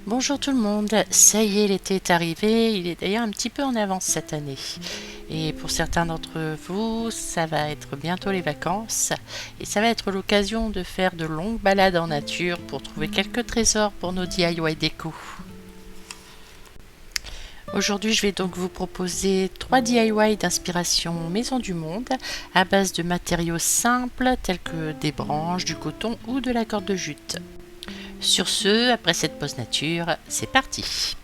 Bonjour tout le monde, ça y est, l'été est arrivé, il est d'ailleurs un petit peu en avance cette année. Et pour certains d'entre vous, ça va être bientôt les vacances et ça va être l'occasion de faire de longues balades en nature pour trouver quelques trésors pour nos DIY déco. Aujourd'hui, je vais donc vous proposer 3 DIY d'inspiration Maison du Monde à base de matériaux simples tels que des branches, du coton ou de la corde de jute. Sur ce, après cette pause nature, c'est parti!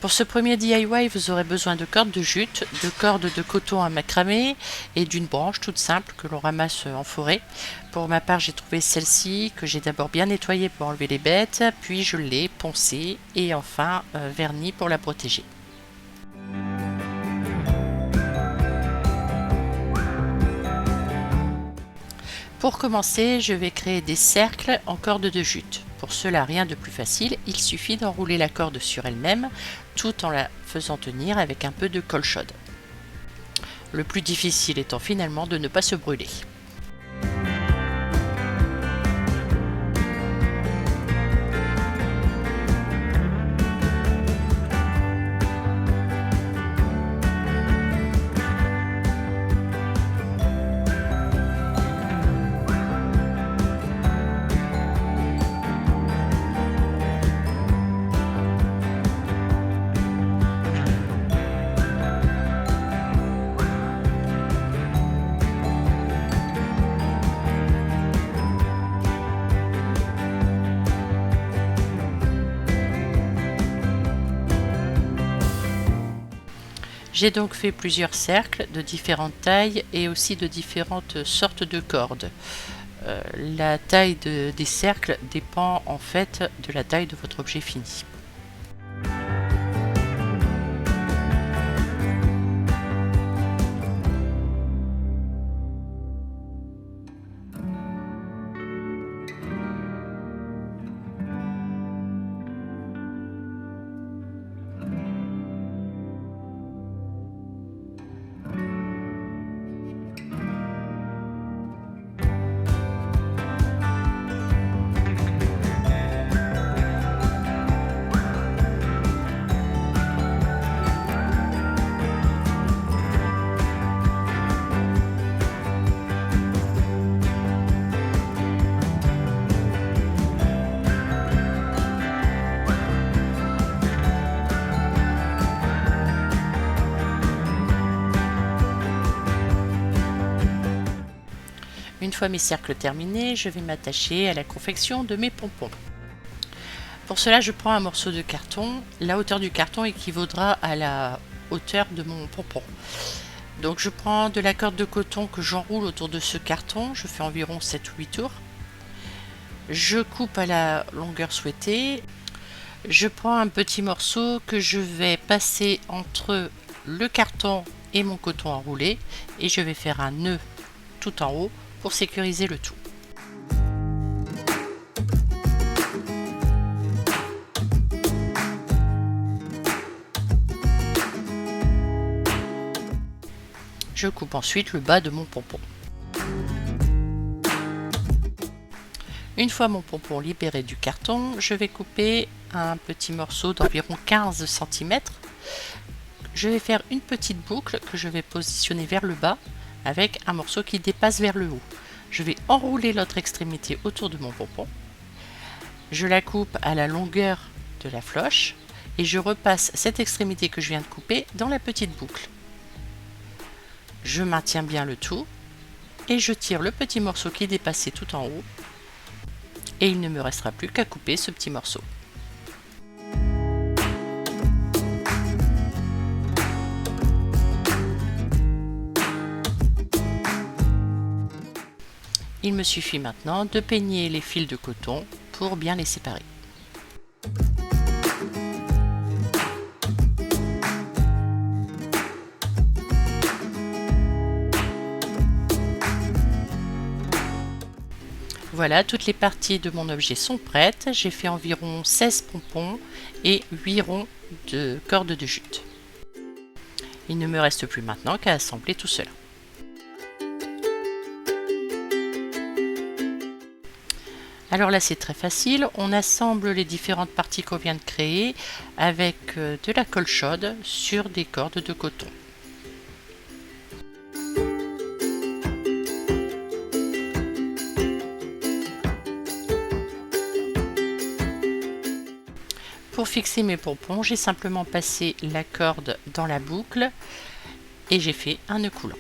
Pour ce premier DIY, vous aurez besoin de cordes de jute, de cordes de coton à macramé et d'une branche toute simple que l'on ramasse en forêt. Pour ma part, j'ai trouvé celle-ci que j'ai d'abord bien nettoyée pour enlever les bêtes, puis je l'ai poncée et enfin vernie pour la protéger. Pour commencer, je vais créer des cercles en corde de jute. Pour cela, rien de plus facile, il suffit d'enrouler la corde sur elle-même tout en la faisant tenir avec un peu de colle chaude. Le plus difficile étant finalement de ne pas se brûler. J'ai donc fait plusieurs cercles de différentes tailles et aussi de différentes sortes de cordes. La taille des cercles dépend en fait de la taille de votre objet fini. Une fois mes cercles terminés, je vais m'attacher à la confection de mes pompons. Pour cela, je prends un morceau de carton. La hauteur du carton équivaudra à la hauteur de mon pompon. Donc je prends de la corde de coton que j'enroule autour de ce carton. Je fais environ 7 ou 8 tours. Je coupe à la longueur souhaitée. Je prends un petit morceau que je vais passer entre le carton et mon coton enroulé et je vais faire un nœud tout en haut pour sécuriser le tout. Je coupe ensuite le bas de mon pompon. Une fois mon pompon libéré du carton, je vais couper un petit morceau d'environ 15 cm. Je vais faire une petite boucle que je vais positionner vers le bas avec un morceau qui dépasse vers le haut. Je vais enrouler l'autre extrémité autour de mon pompon. Je la coupe à la longueur de la floche et je repasse cette extrémité que je viens de couper dans la petite boucle. Je maintiens bien le tout et je tire le petit morceau qui dépassait tout en haut et il ne me restera plus qu'à couper ce petit morceau. Il me suffit maintenant de peigner les fils de coton pour bien les séparer. voilà, toutes les parties de mon objet sont prêtes. J'ai fait environ 16 pompons et 8 ronds de corde de jute. Il ne me reste plus maintenant qu'à assembler tout cela. Alors là c'est très facile, on assemble les différentes parties qu'on vient de créer avec de la colle chaude sur des cordes de coton. Pour fixer mes pompons, j'ai simplement passé la corde dans la boucle et j'ai fait un nœud coulant.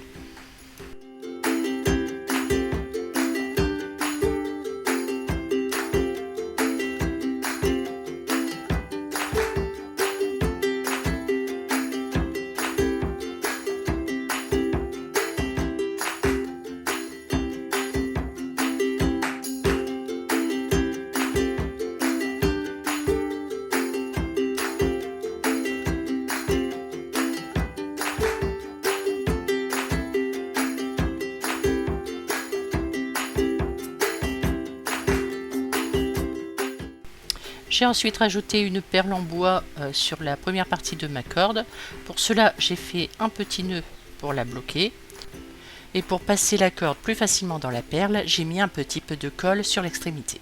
J'ai ensuite rajouté une perle en bois sur la première partie de ma corde. Pour cela, j'ai fait un petit nœud pour la bloquer. Et pour passer la corde plus facilement dans la perle, j'ai mis un petit peu de colle sur l'extrémité.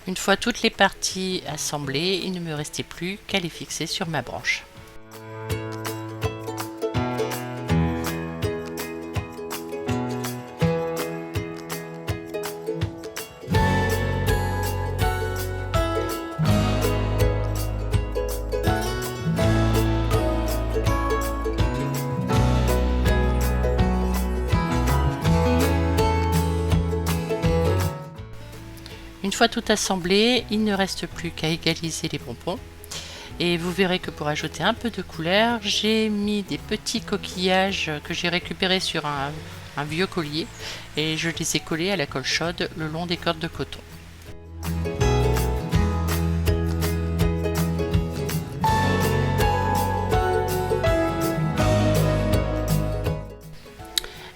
Une fois toutes les parties assemblées, il ne me restait plus qu'à les fixer sur ma branche. Une fois tout assemblé, il ne reste plus qu'à égaliser les pompons. Et vous verrez que pour ajouter un peu de couleur, j'ai mis des petits coquillages que j'ai récupérés sur un vieux collier et je les ai collés à la colle chaude le long des cordes de coton.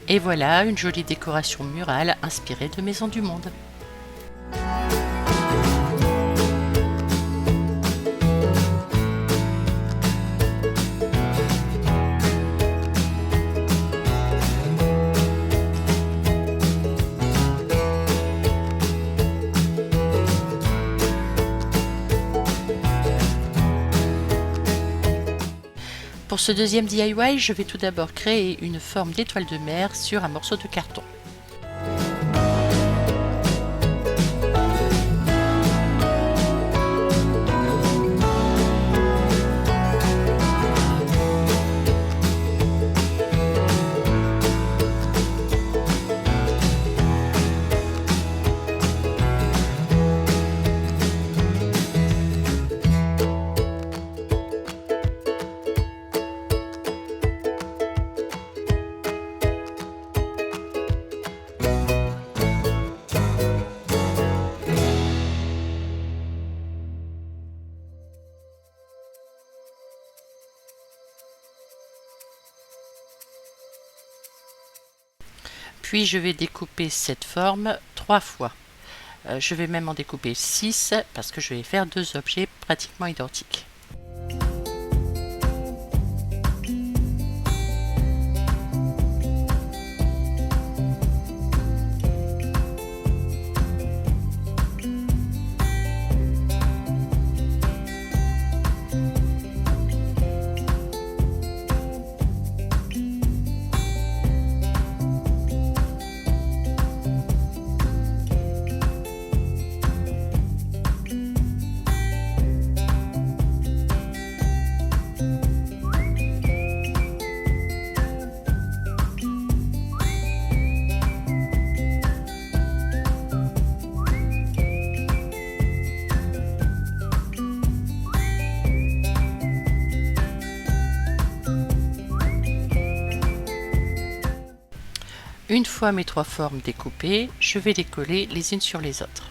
Et voilà une jolie décoration murale inspirée de Maison du Monde. Pour ce deuxième DIY, je vais tout d'abord créer une forme d'étoile de mer sur un morceau de carton. Puis je vais découper cette forme 3 fois. Je vais même en découper 6 parce que je vais faire deux objets pratiquement identiques. Une fois mes 3 formes découpées, je vais les coller les unes sur les autres.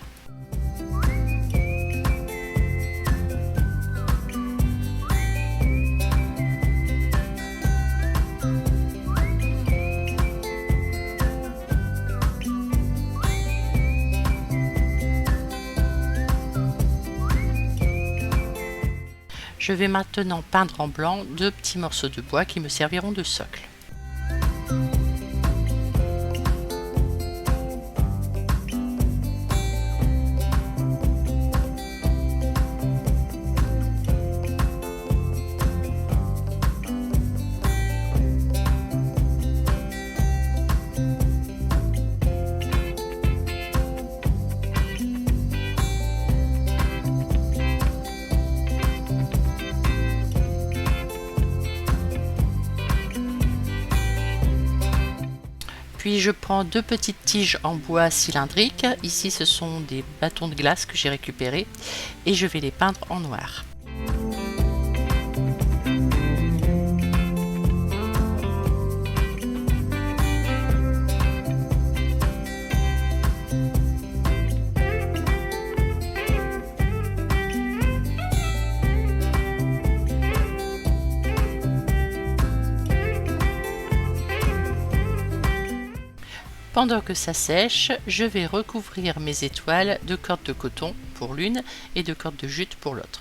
Je vais maintenant peindre en blanc 2 petits morceaux de bois qui me serviront de socle. Puis je prends 2 petites tiges en bois cylindrique, ici ce sont des bâtons de glace que j'ai récupérés, et je vais les peindre en noir. Pendant que ça sèche, je vais recouvrir mes étoiles de cordes de coton pour l'une et de cordes de jute pour l'autre.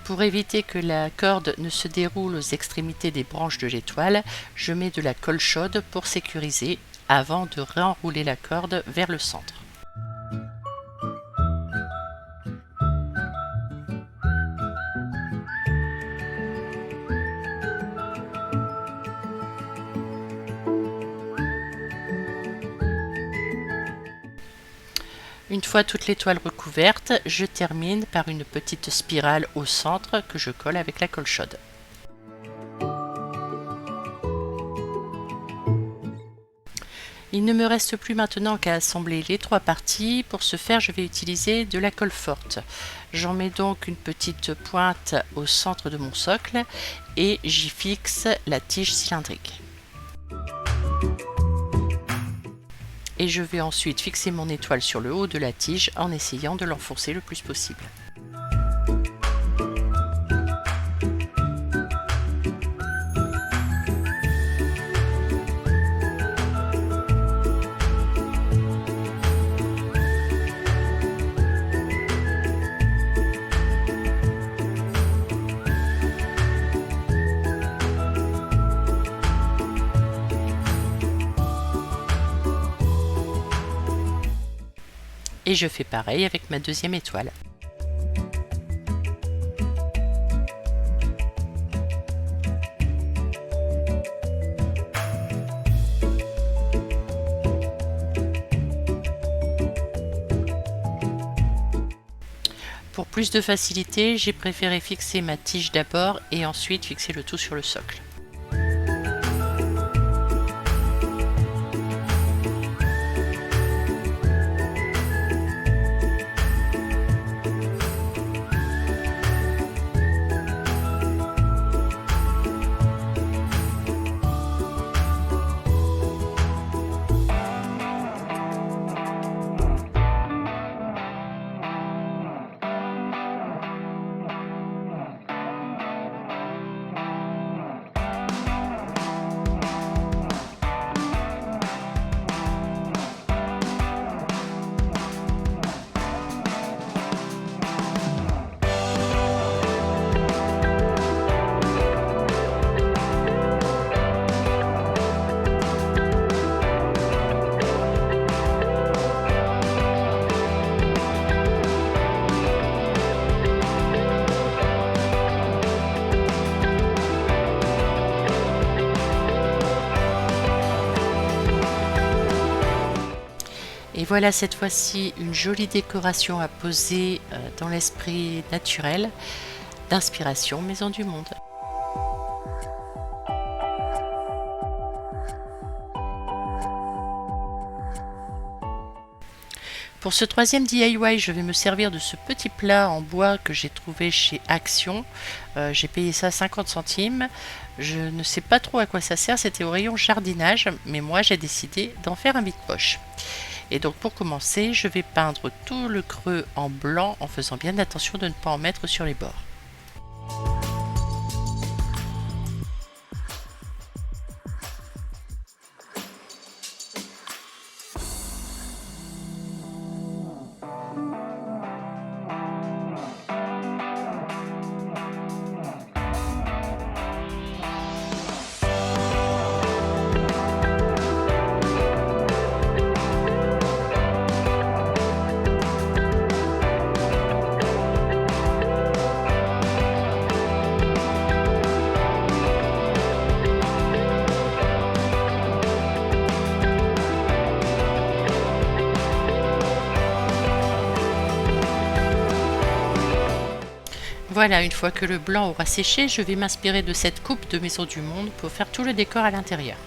Pour éviter que la corde ne se déroule aux extrémités des branches de l'étoile, je mets de la colle chaude pour sécuriser avant de réenrouler la corde vers le centre. Une fois toute l'étoile recouverte, je termine par une petite spirale au centre que je colle avec la colle chaude. Il ne me reste plus maintenant qu'à assembler les 3 parties. Pour ce faire, je vais utiliser de la colle forte. J'en mets donc une petite pointe au centre de mon socle et j'y fixe la tige cylindrique. Et je vais ensuite fixer mon étoile sur le haut de la tige en essayant de l'enfoncer le plus possible. Et je fais pareil avec ma deuxième étoile. Pour plus de facilité, j'ai préféré fixer ma tige d'abord et ensuite fixer le tout sur le socle. Et voilà cette fois-ci une jolie décoration à poser dans l'esprit naturel d'inspiration Maison du Monde. Pour ce troisième DIY, je vais me servir de ce petit plat en bois que j'ai trouvé chez Action. J'ai payé ça 50 centimes. Je ne sais pas trop à quoi ça sert, c'était au rayon jardinage, mais moi j'ai décidé d'en faire un vide-poche. Et donc pour commencer, je vais peindre tout le creux en blanc en faisant bien attention de ne pas en mettre sur les bords. Voilà, une fois que le blanc aura séché, je vais m'inspirer de cette coupe de Maison du Monde pour faire tout le décor à l'intérieur.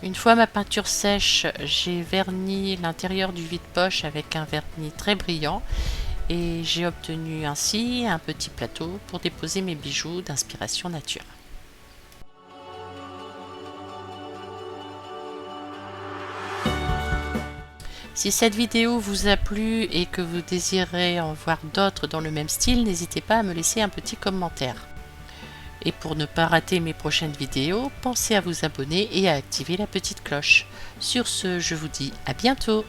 Une fois ma peinture sèche, j'ai verni l'intérieur du vide-poche avec un vernis très brillant et j'ai obtenu ainsi un petit plateau pour déposer mes bijoux d'inspiration nature. Si cette vidéo vous a plu et que vous désirez en voir d'autres dans le même style, n'hésitez pas à me laisser un petit commentaire. Et pour ne pas rater mes prochaines vidéos, pensez à vous abonner et à activer la petite cloche. Sur ce, je vous dis à bientôt!